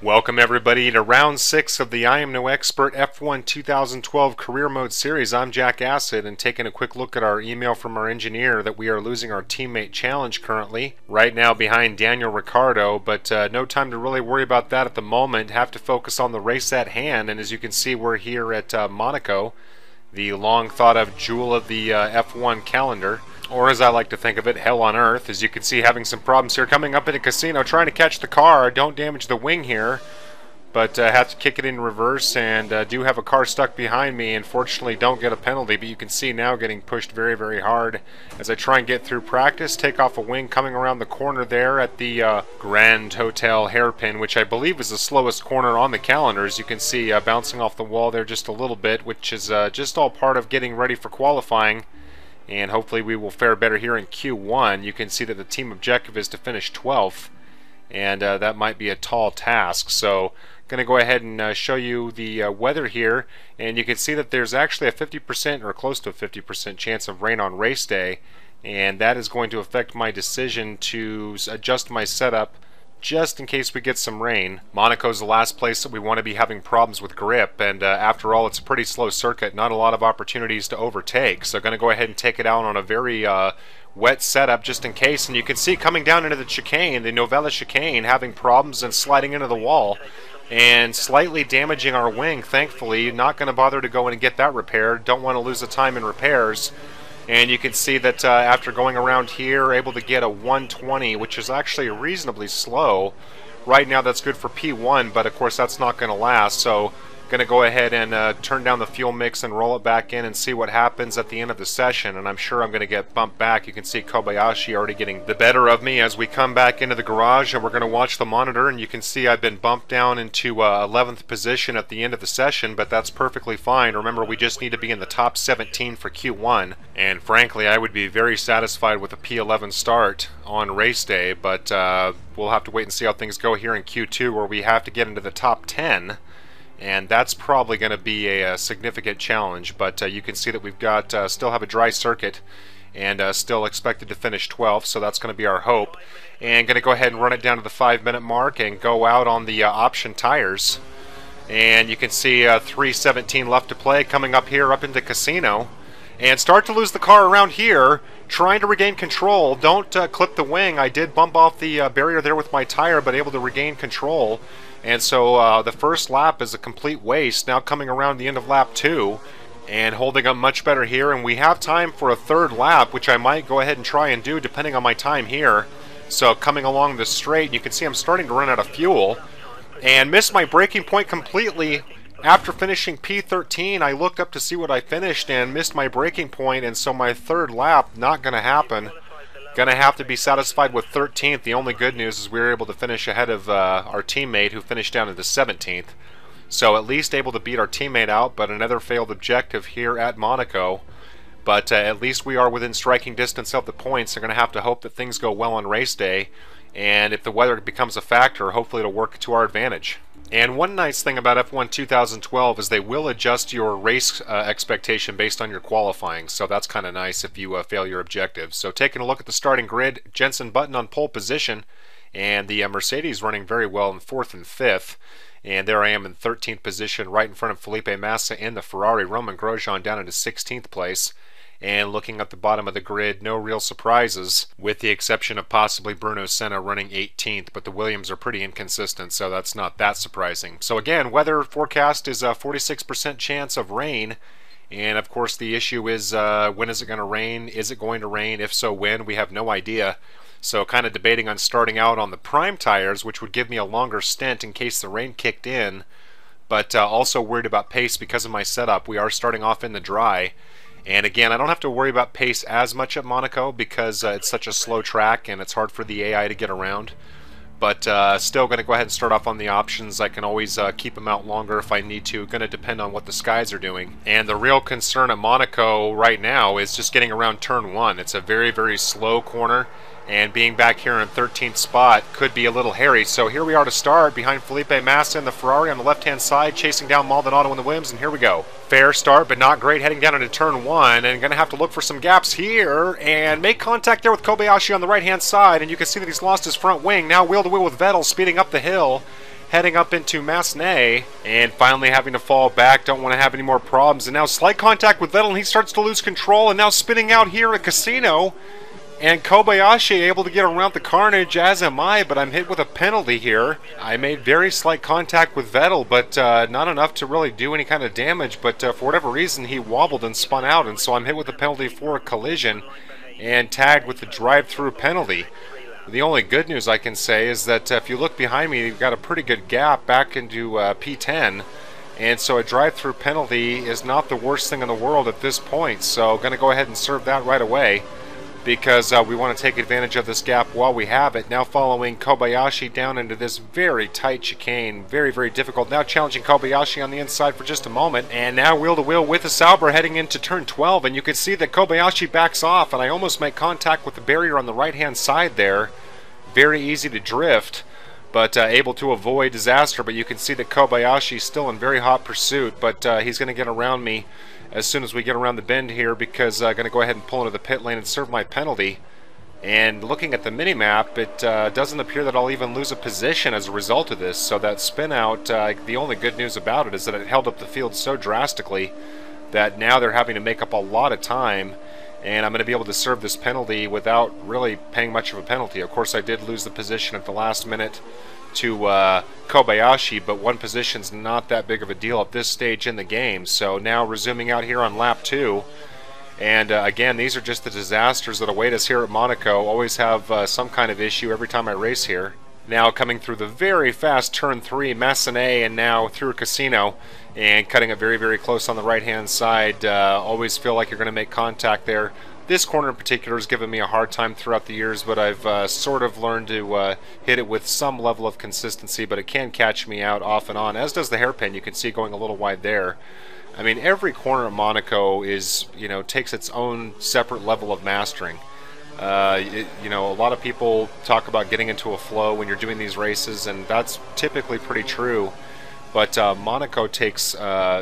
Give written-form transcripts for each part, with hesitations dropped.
Welcome everybody to round 6 of the I Am No Expert F1 2012 Career Mode Series. I'm Jack Acid, and taking a quick look at our email from our engineer that we are losing our teammate challenge currently. Right now behind Daniel Ricciardo, but no time to really worry about that at the moment. Have to focus on the race at hand, and as you can see we're here at Monaco, the long thought of jewel of the F1 calendar. Or as I like to think of it, hell on earth. As you can see, having some problems here. Coming up in a casino, trying to catch the car. Don't damage the wing here, but have to kick it in reverse, and do have a car stuck behind me. Unfortunately, don't get a penalty, but you can see now getting pushed very, very hard as I try and get through practice. Take off a wing coming around the corner there at the Grand Hotel hairpin, which I believe is the slowest corner on the calendar. As you can see, bouncing off the wall there just a little bit, which is just all part of getting ready for qualifying. And hopefully we will fare better here in Q1. You can see that the team objective is to finish 12th, and that might be a tall task. So I'm going to go ahead and show you the weather here, and you can see that there's actually a 50% or close to a 50% chance of rain on race day, and that is going to affect my decision to adjust my setup just in case we get some rain. Monaco's the last place that we want to be having problems with grip, and after all, it's a pretty slow circuit, not a lot of opportunities to overtake, so going to go ahead and take it out on a very wet setup just in case. And you can see coming down into the chicane, the Novella chicane, having problems and sliding into the wall and slightly damaging our wing. Thankfully, not going to bother to go in and get that repaired. Don't want to lose the time in repairs. And you can see that after going around here, able to get a 120, which is actually reasonably slow. Right now that's good for P1, but of course that's not going to last. So going to go ahead and turn down the fuel mix and roll it back in and see what happens at the end of the session. And I'm sure I'm going to get bumped back. You can see Kobayashi already getting the better of me as we come back into the garage, and we're going to watch the monitor, and you can see I've been bumped down into 11th position at the end of the session, but that's perfectly fine. Remember, we just need to be in the top 17 for Q1, and frankly I would be very satisfied with a P11 start on race day, but we'll have to wait and see how things go here in Q2, where we have to get into the top 10. And that's probably going to be a significant challenge, but you can see that we've got still have a dry circuit and still expected to finish 12th, so that's going to be our hope. And going to go ahead and run it down to the 5-minute mark and go out on the option tires. And you can see 3:17 left to play, coming up here up into Casino, and start to lose the car around here, trying to regain control. Don't clip the wing. I did bump off the barrier there with my tire, but able to regain control. And so the first lap is a complete waste. Now coming around the end of lap 2 and holding up much better here, and we have time for a third lap, which I might go ahead and try and do depending on my time here. So coming along the straight, you can see I'm starting to run out of fuel and missed my braking point completely. After finishing P13, I looked up to see what I finished and missed my braking point, and so my third lap not going to happen. Gonna have to be satisfied with 13th. The only good news is we were able to finish ahead of our teammate, who finished down into 17th. So at least able to beat our teammate out, but another failed objective here at Monaco. But at least we are within striking distance of the points. They're gonna have to hope that things go well on race day, and if the weather becomes a factor, hopefully it'll work to our advantage. And one nice thing about F1 2012 is they will adjust your race expectation based on your qualifying, so that's kind of nice if you fail your objectives. So taking a look at the starting grid, Jenson Button on pole position, and the Mercedes running very well in 4th and 5th. And there I am in 13th position, right in front of Felipe Massa in the Ferrari. Roman Grosjean down into 16th place. And looking at the bottom of the grid, no real surprises, with the exception of possibly Bruno Senna running 18th, but the Williams are pretty inconsistent, so that's not that surprising. So again, weather forecast is a 46% chance of rain, and of course the issue is when is it going to rain? Is it going to rain? If so, when? We have no idea. So kind of debating on starting out on the prime tires, which would give me a longer stint in case the rain kicked in, but also worried about pace because of my setup. We are starting off in the dry. And again, I don't have to worry about pace as much at Monaco because it's such a slow track and it's hard for the AI to get around. But still going to go ahead and start off on the options. I can always keep them out longer if I need to. Going to depend on what the skies are doing. And the real concern at Monaco right now is just getting around turn 1. It's a very, very slow corner, and being back here in 13th spot could be a little hairy. So here we are to start behind Felipe Massa in the Ferrari on the left-hand side, chasing down Maldonado in the Williams, and here we go. Fair start, but not great, heading down into turn 1, and going to have to look for some gaps here, and make contact there with Kobayashi on the right-hand side, and you can see that he's lost his front wing. Now wheel-to-wheel with Vettel, speeding up the hill. heading up into Massenet, and finally having to fall back. Don't want to have any more problems. And now slight contact with Vettel, and he starts to lose control, and now spinning out here at Casino. And Kobayashi able to get around the carnage, as am I, but I'm hit with a penalty here. I made very slight contact with Vettel, but not enough to really do any kind of damage. But for whatever reason, he wobbled and spun out, and so I'm hit with a penalty for a collision and tagged with the drive-through penalty. The only good news I can say is that if you look behind me, you've got a pretty good gap back into P10. And so a drive-through penalty is not the worst thing in the world at this point. So going to go ahead and serve that right away, because we want to take advantage of this gap while we have it. Now following Kobayashi down into this very tight chicane. Very, very difficult. Now challenging Kobayashi on the inside for just a moment. And now wheel-to-wheel with the Sauber heading into turn 12. And you can see that Kobayashi backs off. And I almost make contact with the barrier on the right-hand side there. Very easy to drift, but able to avoid disaster. But you can see that Kobayashi is still in very hot pursuit. But he's going to get around me as soon as we get around the bend here, because I'm going to go ahead and pull into the pit lane and serve my penalty. And looking at the mini-map, it doesn't appear that I'll even lose a position as a result of this. So that spin out, the only good news about it is that it held up the field so drastically that now they're having to make up a lot of time. And I'm going to be able to serve this penalty without really paying much of a penalty. Of course, I did lose the position at the last minute to Kobayashi, but one position's not that big of a deal at this stage in the game. So now resuming out here on lap 2. And again, these are just the disasters that await us here at Monaco. Always have some kind of issue every time I race here. Now coming through the very fast turn 3, Massenet, and now through Casino, and cutting it very, very close on the right-hand side. Always feel like you're going to make contact there. This corner in particular has given me a hard time throughout the years, but I've sort of learned to hit it with some level of consistency, but it can catch me out off and on, as does the hairpin. You can see going a little wide there. I mean, every corner at Monaco is, takes its own separate level of mastering. A lot of people talk about getting into a flow when you're doing these races, and that's typically pretty true. But Monaco takes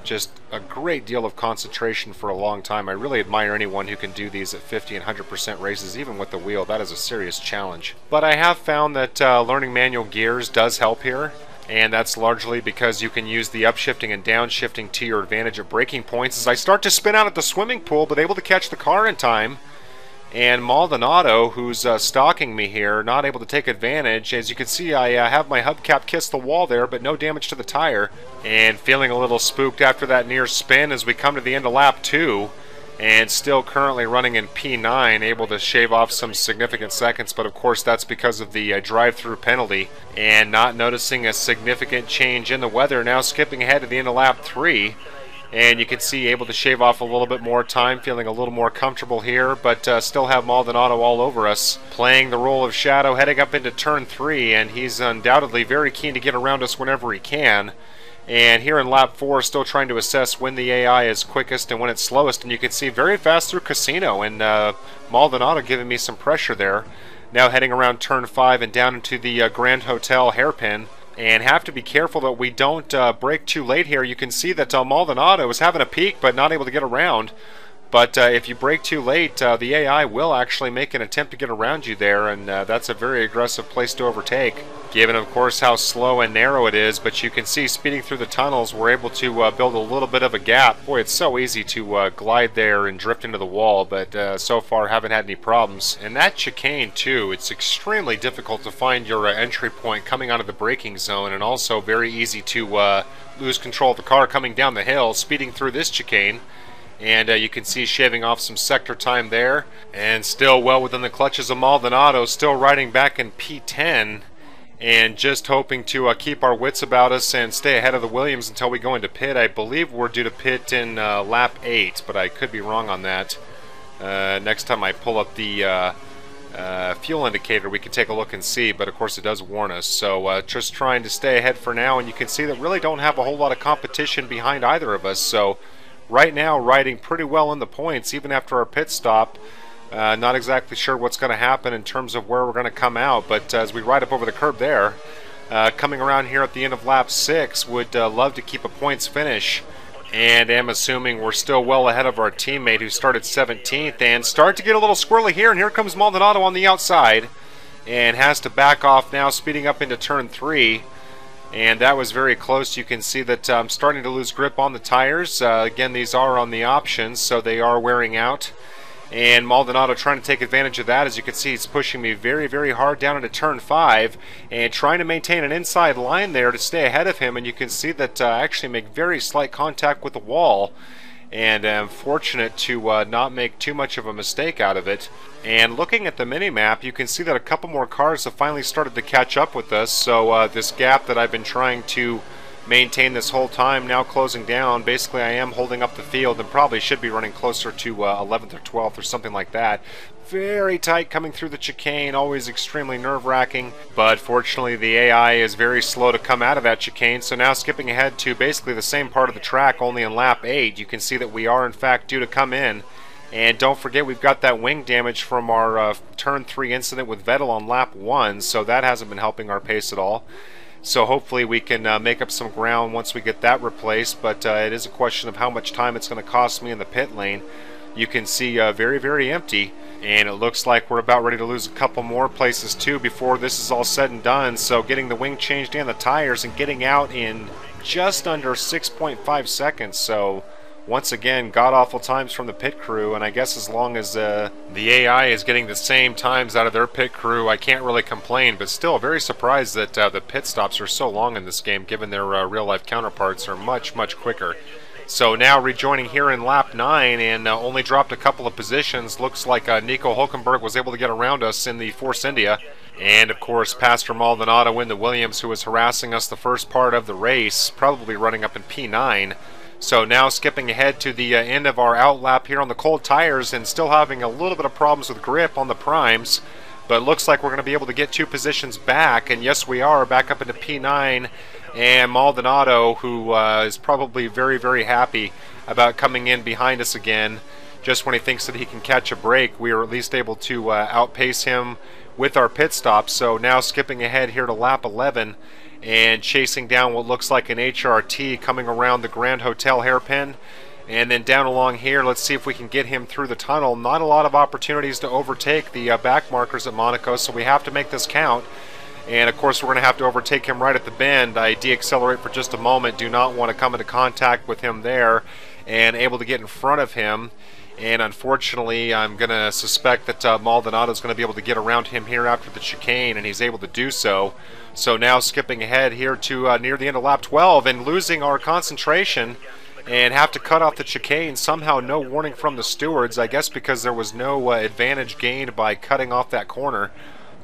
just a great deal of concentration for a long time. I really admire anyone who can do these at 50 and 100% races, even with the wheel. That is a serious challenge. But I have found that learning manual gears does help here. And that's largely because you can use the upshifting and downshifting to your advantage at braking points. As I start to spin out at the swimming pool, but able to catch the car in time. And Maldonado, who's stalking me here, not able to take advantage. As you can see, I have my hubcap kiss the wall there, but no damage to the tire. And feeling a little spooked after that near spin as we come to the end of lap 2. And still currently running in P9, able to shave off some significant seconds. But of course, that's because of the drive-through penalty. And not noticing a significant change in the weather. Now skipping ahead to the end of lap 3. And you can see able to shave off a little bit more time, feeling a little more comfortable here, but still have Maldonado all over us, playing the role of shadow, heading up into turn 3, and he's undoubtedly very keen to get around us whenever he can. And here in lap 4, still trying to assess when the AI is quickest and when it's slowest, and you can see very fast through Casino, and Maldonado giving me some pressure there. Now heading around turn 5 and down into the Grand Hotel hairpin. And have to be careful that we don't brake too late here. You can see that Maldonado is having a peak but not able to get around. But if you brake too late, the AI will actually make an attempt to get around you there, and that's a very aggressive place to overtake, given of course how slow and narrow it is. But you can see speeding through the tunnels, we're able to build a little bit of a gap. Boy, it's so easy to glide there and drift into the wall, but so far haven't had any problems. And that chicane too, it's extremely difficult to find your entry point coming out of the braking zone, and also very easy to lose control of the car coming down the hill, speeding through this chicane. And you can see shaving off some sector time there, and still well within the clutches of Maldonado, still riding back in P10, and just hoping to keep our wits about us and stay ahead of the Williams until we go into pit. I believe we're due to pit in lap 8, but I could be wrong on that. Next time I pull up the fuel indicator, we can take a look and see, but of course it does warn us. So just trying to stay ahead for now, and you can see that really don't have a whole lot of competition behind either of us. So right now, riding pretty well in the points, even after our pit stop. Not exactly sure what's going to happen in terms of where we're going to come out, but as we ride up over the curb there, coming around here at the end of lap 6, would love to keep a points finish, and am assuming we're still well ahead of our teammate who started 17th, and start to get a little squirrely here, and here comes Maldonado on the outside, and has to back off now, speeding up into turn 3. and that was very close. You can see that I'm starting to lose grip on the tires. Again, these are on the options, so they are wearing out. And Maldonado trying to take advantage of that. As you can see, he's pushing me very, very hard down into turn 5 and trying to maintain an inside line there to stay ahead of him. And you can see that I actually make very slight contact with the wall, and I'm fortunate to not make too much of a mistake out of it. And looking at the mini-map, you can see that a couple more cars have finally started to catch up with us. So this gap that I've been trying to maintain this whole time now closing down. Basically, I am holding up the field and probably should be running closer to 11th or 12th or something like that. Very tight coming through the chicane, always extremely nerve-wracking, but fortunately the AI is very slow to come out of that chicane. So now skipping ahead to basically the same part of the track, only in lap 8, you can see that we are in fact due to come in. And don't forget, we've got that wing damage from our turn 3 incident with Vettel on lap 1, so that hasn't been helping our pace at all. So hopefully we can make up some ground once we get that replaced, but it is a question of how much time it's going to cost me in the pit lane. You can see very, very empty, and it looks like we're about ready to lose a couple more places too before this is all said and done. So getting the wing changed and the tires and getting out in just under 6.5 seconds. So once again, god-awful times from the pit crew, and I guess as long as the AI is getting the same times out of their pit crew, I can't really complain, but still very surprised that the pit stops are so long in this game, given their real-life counterparts are much, much quicker. So now rejoining here in lap 9 and only dropped a couple of positions. Looks like Nico Hulkenberg was able to get around us in the Force India. And of course, Pastor Maldonado in the Williams, who was harassing us the first part of the race, probably running up in P9. So now skipping ahead to the end of our out lap here on the cold tires and still having a little bit of problems with grip on the primes. But it looks like we're going to be able to get 2 positions back. And yes, we are back up into P9. And Maldonado, who is probably very, very happy about coming in behind us again. Just when he thinks that he can catch a break, we are at least able to outpace him with our pit stop. So now skipping ahead here to lap 11. And chasing down what looks like an HRT coming around the Grand Hotel hairpin. And then down along here, let's see if we can get him through the tunnel. Not a lot of opportunities to overtake the back markers at Monaco, so we have to make this count. And of course, we're going to have to overtake him right at the bend. I de-accelerate for just a moment, do not want to come into contact with him there, and able to get in front of him. And unfortunately, I'm going to suspect that Maldonado is going to be able to get around him here after the chicane, and he's able to do so. So now skipping ahead here to near the end of lap 12 and losing our concentration and have to cut off the chicane. Somehow no warning from the stewards, I guess because there was no advantage gained by cutting off that corner.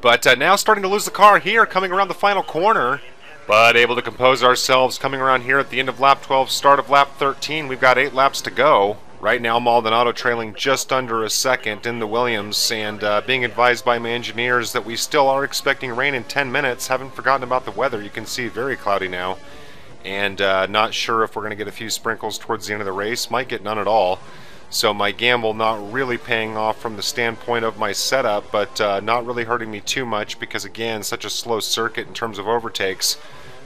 But now starting to lose the car here coming around the final corner. But able to compose ourselves coming around here at the end of lap 12, start of lap 13. We've got 8 laps to go. Right now, Maldonado trailing just under a second in the Williams, and being advised by my engineers that we still are expecting rain in 10 minutes. Haven't forgotten about the weather. You can see very cloudy now, and not sure if we're going to get a few sprinkles towards the end of the race. Might get none at all. So my gamble not really paying off from the standpoint of my setup, but not really hurting me too much because, again, such a slow circuit in terms of overtakes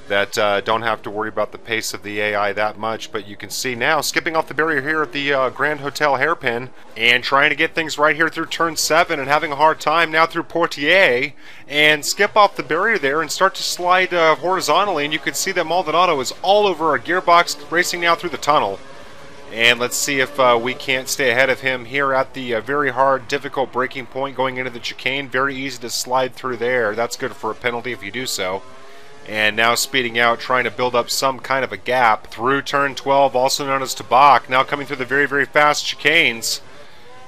that don't have to worry about the pace of the AI that much. But you can see now skipping off the barrier here at the Grand Hotel hairpin and trying to get things right here through turn 7 and having a hard time now through Portier and skip off the barrier there and start to slide horizontally, and you can see that Maldonado is all over our gearbox racing now through the tunnel. And let's see if we can't stay ahead of him here at the very hard, difficult braking point going into the chicane. Very easy to slide through there. That's good for a penalty if you do so. And now speeding out, trying to build up some kind of a gap through turn 12, also known as Tabak. Now coming through the very, very fast chicanes.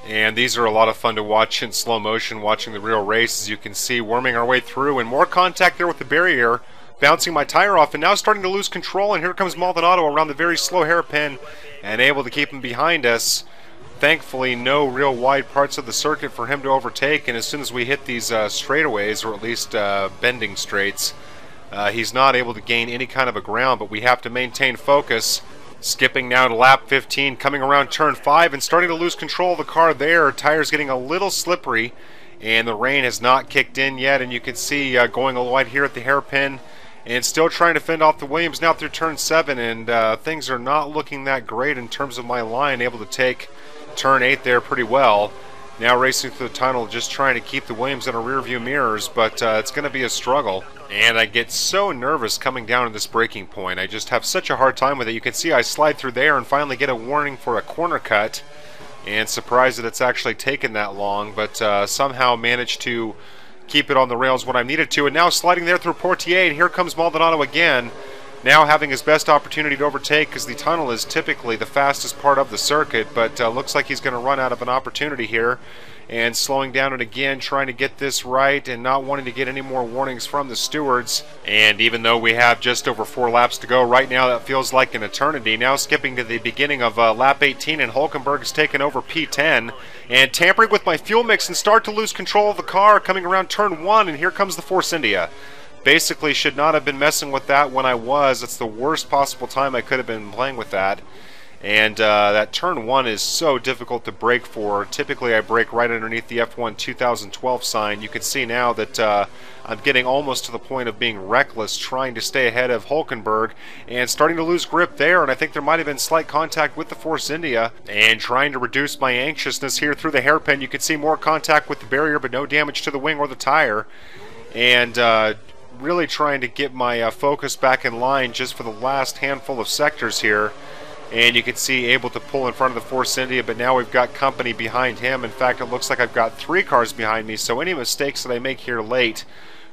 And these are a lot of fun to watch in slow motion, watching the real race. As you can see, worming our way through, and more contact there with the barrier, bouncing my tire off, and now starting to lose control. And here comes Maldonado around the very slow hairpin, and able to keep him behind us. Thankfully, no real wide parts of the circuit for him to overtake, and as soon as we hit these straightaways, or at least bending straights, he's not able to gain any kind of a ground, but we have to maintain focus. Skipping now to lap 15, coming around turn 5 and starting to lose control of the car there. Tires getting a little slippery, and the rain has not kicked in yet, and you can see going wide here at the hairpin and still trying to fend off the Williams now through turn 7, and things are not looking that great in terms of my line, able to take turn 8 there pretty well. Now racing through the tunnel, just trying to keep the Williams in our rear view mirrors, but it's going to be a struggle. And I get so nervous coming down to this braking point. I just have such a hard time with it. You can see I slide through there and finally get a warning for a corner cut. And surprised that it's actually taken that long, but somehow managed to keep it on the rails when I needed to. And now sliding there through Portier, and here comes Maldonado again. Now having his best opportunity to overtake, because the tunnel is typically the fastest part of the circuit, but looks like he's going to run out of an opportunity here. And slowing down it again, trying to get this right and not wanting to get any more warnings from the stewards. And even though we have just over 4 laps to go, right now that feels like an eternity. Now skipping to the beginning of lap 18, and Hulkenberg has taken over P10. And tampering with my fuel mix and start to lose control of the car coming around turn 1, and here comes the Force India. Basically should not have been messing with that when I was. It's the worst possible time I could have been playing with that. And that turn 1 is so difficult to brake for. Typically I brake right underneath the F1 2012 sign. You can see now that I'm getting almost to the point of being reckless, trying to stay ahead of Hulkenberg and starting to lose grip there. And I think there might have been slight contact with the Force India, and trying to reduce my anxiousness here through the hairpin. You can see more contact with the barrier but no damage to the wing or the tire. And really trying to get my focus back in line just for the last handful of sectors here. And you can see able to pull in front of the Force India, but now we've got company behind him. In fact, it looks like I've got 3 cars behind me, so any mistakes that I make here late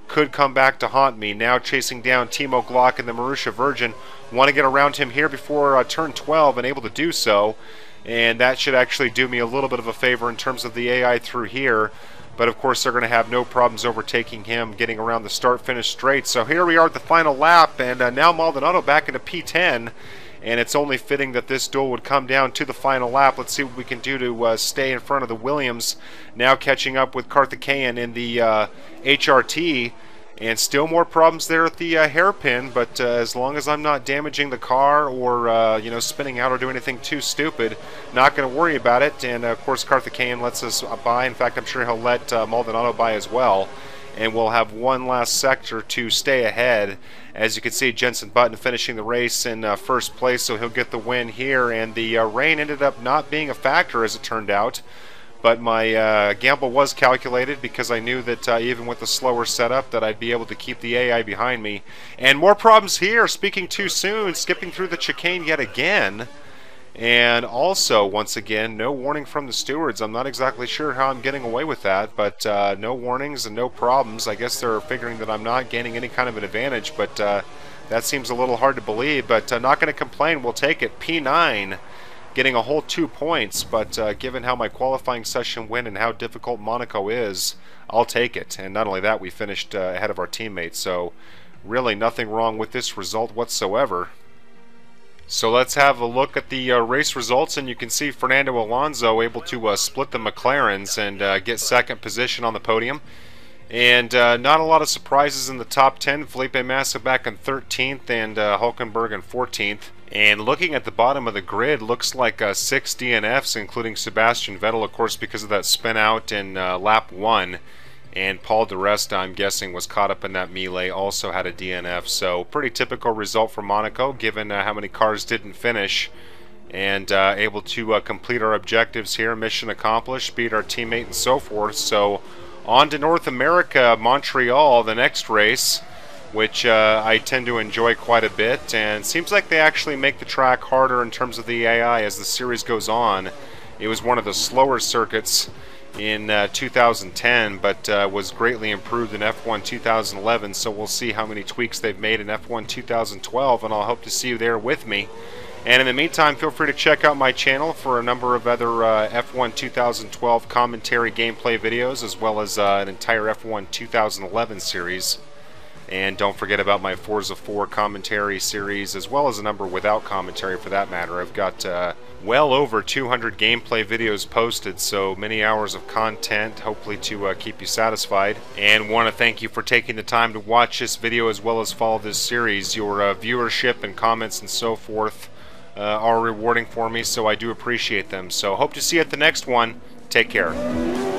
could come back to haunt me. Now chasing down Timo Glock and the Marussia Virgin. Want to get around him here before turn 12, and able to do so. And that should actually do me a little bit of a favor in terms of the AI through here. But of course they're going to have no problems overtaking him, getting around the start-finish straight. So here we are at the final lap, and now Maldonado back into P10. And it's only fitting that this duel would come down to the final lap. Let's see what we can do to stay in front of the Williams. Now catching up with Karthikeyan in the HRT. And still more problems there at the hairpin, but as long as I'm not damaging the car or you know, spinning out or doing anything too stupid, not going to worry about it. And of course Karthikeyan lets us by. In fact, I'm sure he'll let Maldonado by as well. And we'll have one last sector to stay ahead. As you can see, Jenson Button finishing the race in first place, so he'll get the win here. And the rain ended up not being a factor, as it turned out. But my gamble was calculated, because I knew that even with the slower setup that I'd be able to keep the AI behind me. And more problems here, speaking too soon, skipping through the chicane yet again. And also, once again, no warning from the stewards. I'm not exactly sure how I'm getting away with that, but no warnings and no problems. I guess they're figuring that I'm not gaining any kind of an advantage, but that seems a little hard to believe. But not going to complain, we'll take it. P9, getting a whole 2 points, but given how my qualifying session went and how difficult Monaco is, I'll take it. And not only that, we finished ahead of our teammates, so really nothing wrong with this result whatsoever. So let's have a look at the race results, and you can see Fernando Alonso able to split the McLarens and get second position on the podium. And not a lot of surprises in the top 10. Felipe Massa back in 13th and Hulkenberg in 14th. And looking at the bottom of the grid, looks like 6 DNFs, including Sebastian Vettel, of course, because of that spin out in lap 1. And Paul di Resta, I'm guessing, was caught up in that melee, also had a DNF. So pretty typical result for Monaco, given how many cars didn't finish. And able to complete our objectives here, mission accomplished, beat our teammate and so forth. So on to North America, Montreal, the next race, which I tend to enjoy quite a bit. And seems like they actually make the track harder in terms of the AI as the series goes on. It was one of the slower circuits in 2010, but was greatly improved in F1 2011, so we'll see how many tweaks they've made in F1 2012, and I'll hope to see you there with me. And in the meantime, feel free to check out my channel for a number of other F1 2012 commentary gameplay videos, as well as an entire F1 2011 series. And don't forget about my Forza 4 commentary series, as well as a number without commentary for that matter. I've got well over 200 gameplay videos posted, so many hours of content, hopefully to keep you satisfied. And want to thank you for taking the time to watch this video as well as follow this series. Your viewership and comments and so forth are rewarding for me, so I do appreciate them. So hope to see you at the next one. Take care.